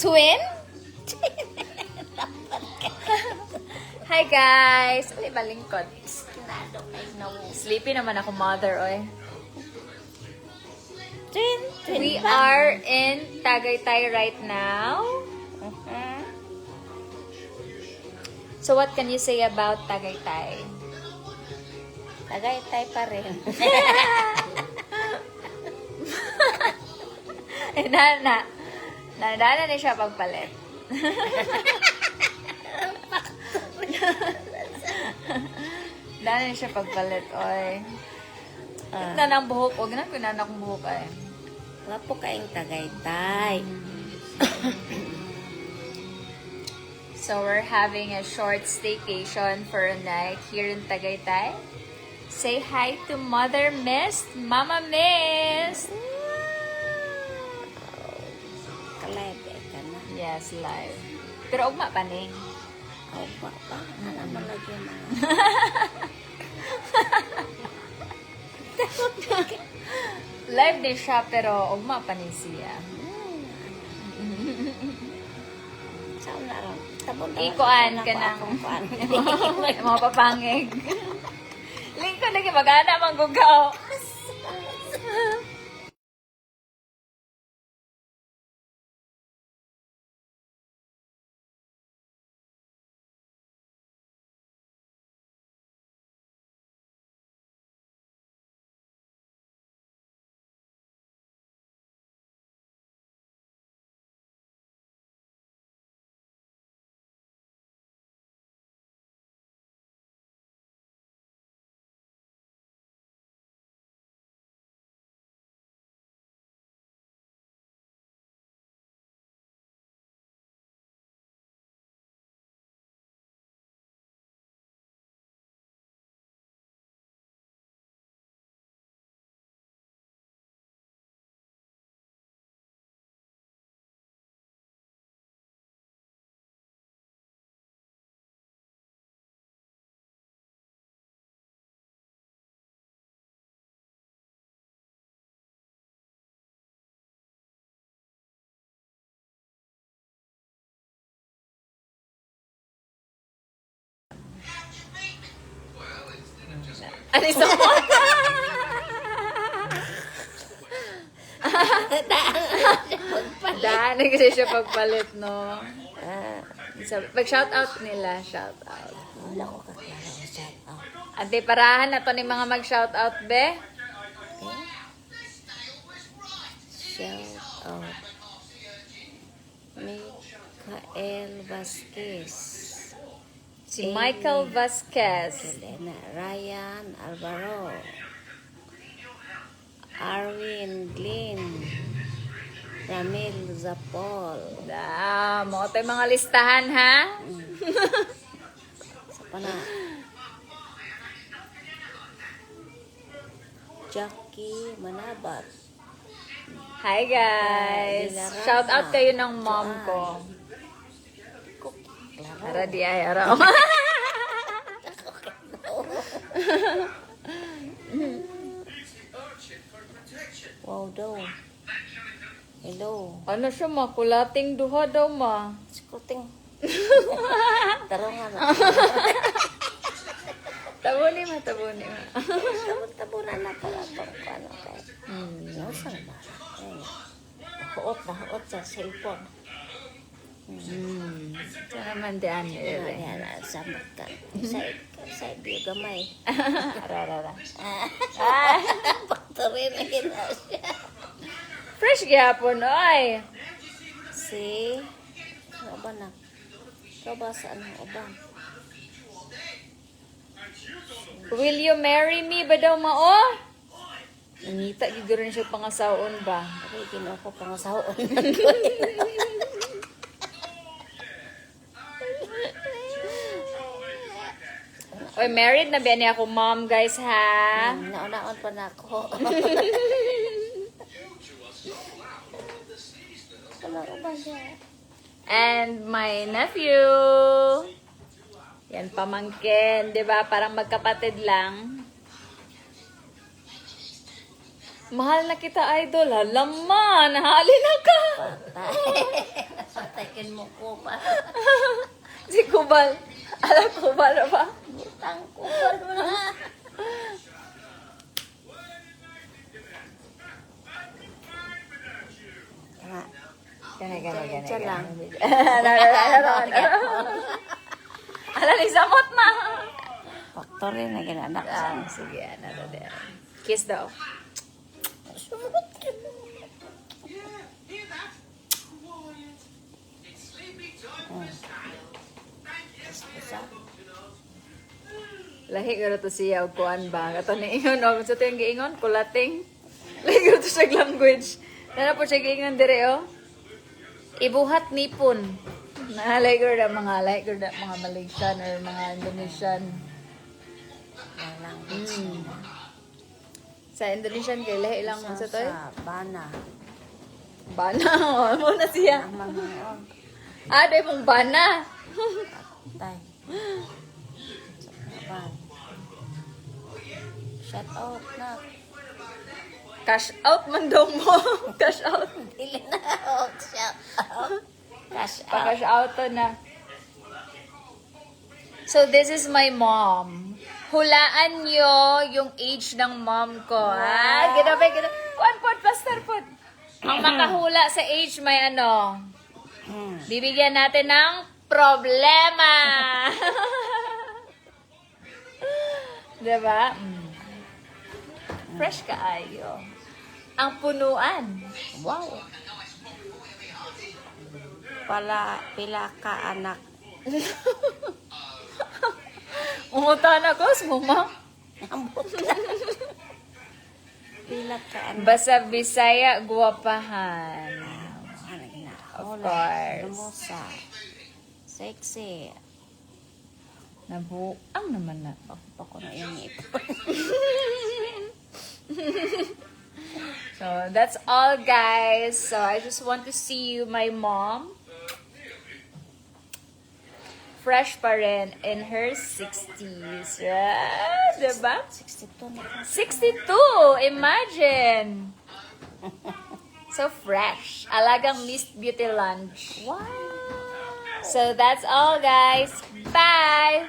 Twin? Hi guys! Uy, balingkod. Sleepy naman ako, mother, oy. Twin We ba? are in Tagaytay right now. So what can you say about Tagaytay? Tagaytay pa rin. Nadana na siya pagpalit. Dana na siya pagpalit, oy. Ito na ang buhok. Huwag na pinanak ang buhok, ay. Wala po kayong Tagaytay. So we're having a short staycation for a night here in Tagaytay. Say hi to Mother Mist, Mama Mist. Kalebe ka na. Yes, live. Pero ugma pa ning. O ba ba? Alam mo lagi na. Live din siya pero ugma pa ning siya. Saan na rin? Tabon Ikuan ka ng mga papangig. Lingko lagi magana manggugaw. Ano isa mo? Daan kasi siya pagpalit, no? Mag-shoutout nila, shoutout. Wala ko kakilala ko shout out. Ante, parahan na to ni mga mag-shoutout, be? Okay? Shout out. Michael Vasquez. Si Michael Vasquez. Elena Ryan Alvaro. Arwin Glynn. Ramil Zapol. Mo ito yung mga listahan, ha? Sa pana. Jackie Manabat. Hi, guys. Shoutout kayo ng mom ko. Ara di ay, ara. Wow daw. Hello. Ano siya, ma? Kulating duha daw, ma. Skuting. Tarungan na. Tabuni, ma. Tabuni, ma. Tabunan na pala itong ano kay. Saan ba? Huot na huot sa cellphone. Ito naman di ano, Ayan, sabat ka. Sa iyo gamay. Ara. Bakterin na gina siya. Fresh gyapon, oy. Si, ano ba na? Ikaw ba saan ang uban? Will you marry me ba daw, mao? Nangita, giguro na siya pangasaon ba? Ay, ginawa ko pangasaon. Oy, married na ba niya ako, mom, guys, ha? Nauna-on pa na ako. Wala ko ba siya? And my nephew. Yan, pamangkin. 'Di ba? Parang magkapatid lang. Mahal na kita, idol. Alam man, nahali na ka. Patay. Patayin mo ko pa. Si Kubal. Alam Kubal na ba? Butang ko pa na. Kaya, Gani. Diyan lang. Alam ni Samot na. Factory na ginanak Ah, sige, ano na din. Kiss daw. Lahi ko to siya og kuan ba. Kato ni ingon og sa tiyang giingon kulating. Lahi ko to siya language. Nana po siya giingon dire oh. Ibuhat nipon. Nalay ko na mga Malaysian or mga Indonesian. Language. Sa Indonesian kay lahi lang man sa to. Sa bana. Bana, oh, mo na siya. Mga Ah, day mong bana. tay. Sa ban. Shut out na. Cash out man daw mo. Cash out. Dili na. Shut out. Cash out. Pa-cash out to na. So, this is my mom. Hulaan nyo yung age ng mom ko. Ah, ginabi. Kuan po, pastor po. Ang makahula sa age may ano. Bibigyan natin ng problema. Diba? Fresh kaayo. Ang punuan. Wow. Pila ka anak. Umutan ako, sumuma. Ambot. Pila ka anak. Basta Bisaya, guwapahan. Of course. Lumusa. Sexy. Nabuang naman na. Ako na yung ipon. So, that's all, guys. So, I just want to see you, my mom. Fresh pa rin in her 60s. Ah, diba? 62 na. 62! Imagine! So fresh. Alagang Miss Beauty Lunch. Wow. So, that's all, guys. Bye!